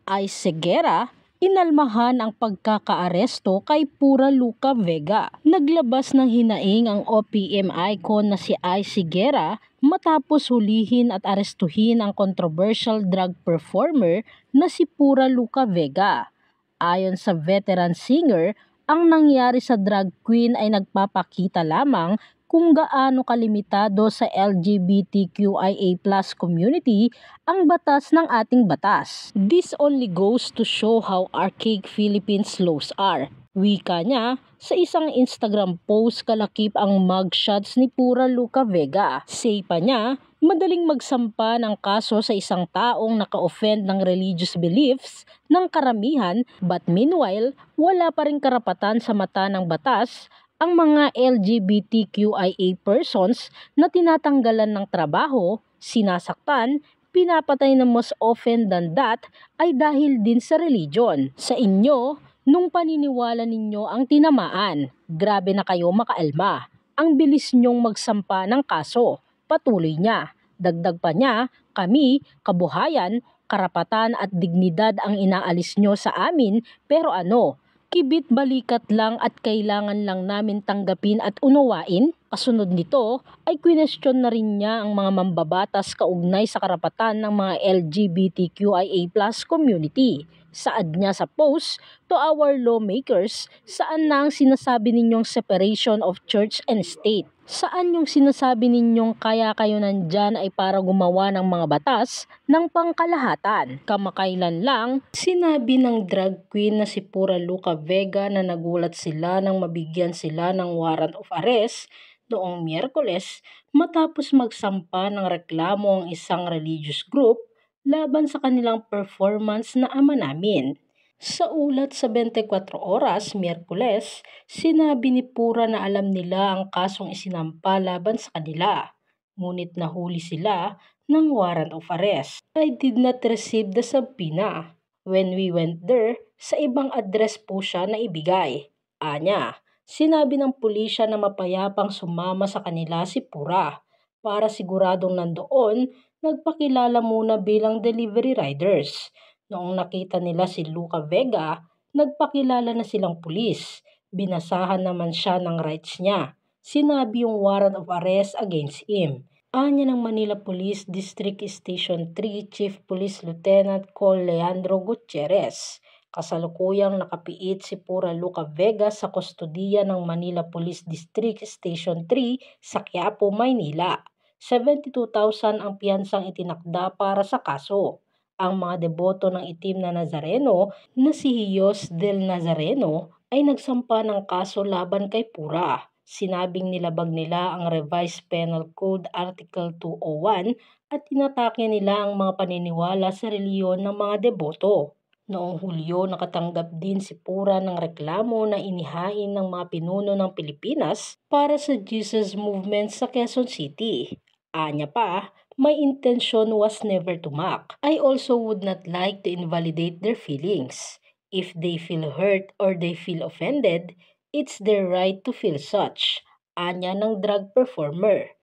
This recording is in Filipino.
Ay Segera, inalmahan ang pagkakaaresto kay Pura Luca Vega. Naglabas ng hinaing ang OPM icon na si Ay Segera matapos hulihin at arestuhin ang controversial drag performer na si Pura Luca Vega. Ayon sa veteran singer, ang nangyari sa drag queen ay nagpapakita lamang kung gaano kalimitado sa LGBTQIA+ community ang batas ng ating batas. This only goes to show how archaic Philippines laws are. Wika niya sa isang Instagram post kalakip ang mugshots ni Pura Luca Vega. Say pa niya, madaling magsampa ng kaso sa isang taong naka-offend ng religious beliefs ng karamihan, but meanwhile, wala pa ring karapatan sa mata ng batas ang mga LGBTQIA persons na tinatanggalan ng trabaho, sinasaktan, pinapatay na most often than that ay dahil din sa religion. Sa inyo, nung paniniwala ninyo ang tinamaan, grabe na kayo makaalma. Ang bilis nyong magsampa ng kaso, patuloy niya. Dagdag pa niya, kami, kabuhayan, karapatan at dignidad ang inaalis nyo sa amin, pero ano? Kibit balikat lang at kailangan lang namin tanggapin at unawain. Kasunod nito ay kwinestyon na rin niya ang mga mambabatas kaugnay sa karapatan ng mga LGBTQIA+ community. Saad niya sa post, to our lawmakers, saan na ang sinasabi ninyong separation of church and state? Saan yung sinasabi ninyong kaya kayo nandyan ay para gumawa ng mga batas ng pangkalahatan? Kamakailan lang, sinabi ng drag queen na si Pura Luca Vega na nagulat sila nang mabigyan sila ng warrant of arrest noong Miyerkules matapos magsampa ng reklamo ang isang religious group laban sa kanilang performance na Ama Namin. Sa ulat sa 24 Oras, Miyerkules, sinabi ni Pura na alam nila ang kasong isinampa laban sa kanila, ngunit nahuli sila ng warrant of arrest. I did not receive the subpoena. When we went there, sa ibang address po siya na ibigay. Anya, sinabi ng pulisya na mapayapang sumama sa kanila si Pura. Para siguradong nandoon, nagpakilala muna bilang delivery riders. Noong nakita nila si Luca Vega, nagpakilala na silang pulis. Binasahan naman siya ng rights niya. Sinabi yung warrant of arrest against him. Anya ng Manila Police District Station 3 Chief Police Lieutenant Col Leandro Gutierrez. Kasalukuyang nakapiit si Pura Luca Vega sa kustodiya ng Manila Police District Station 3 sa Quiapo, Maynila. 72,000 ang piyansang itinakda para sa kaso. Ang mga deboto ng itim na Nazareno na si Hiyos del Nazareno ay nagsampa ng kaso laban kay Pura. Sinabing nilabag nila ang Revised Penal Code Article 201 at tinatake nila ang mga paniniwala sa reliyon ng mga deboto. Noong Hulyo, nakatanggap din si Pura ng reklamo na inihain ng mga pinuno ng Pilipinas para sa Jesus Movement sa Quezon City. Anya pa, my intention was never to mock. I also would not like to invalidate their feelings. If they feel hurt or they feel offended, it's their right to feel such. Anya ng drag performer.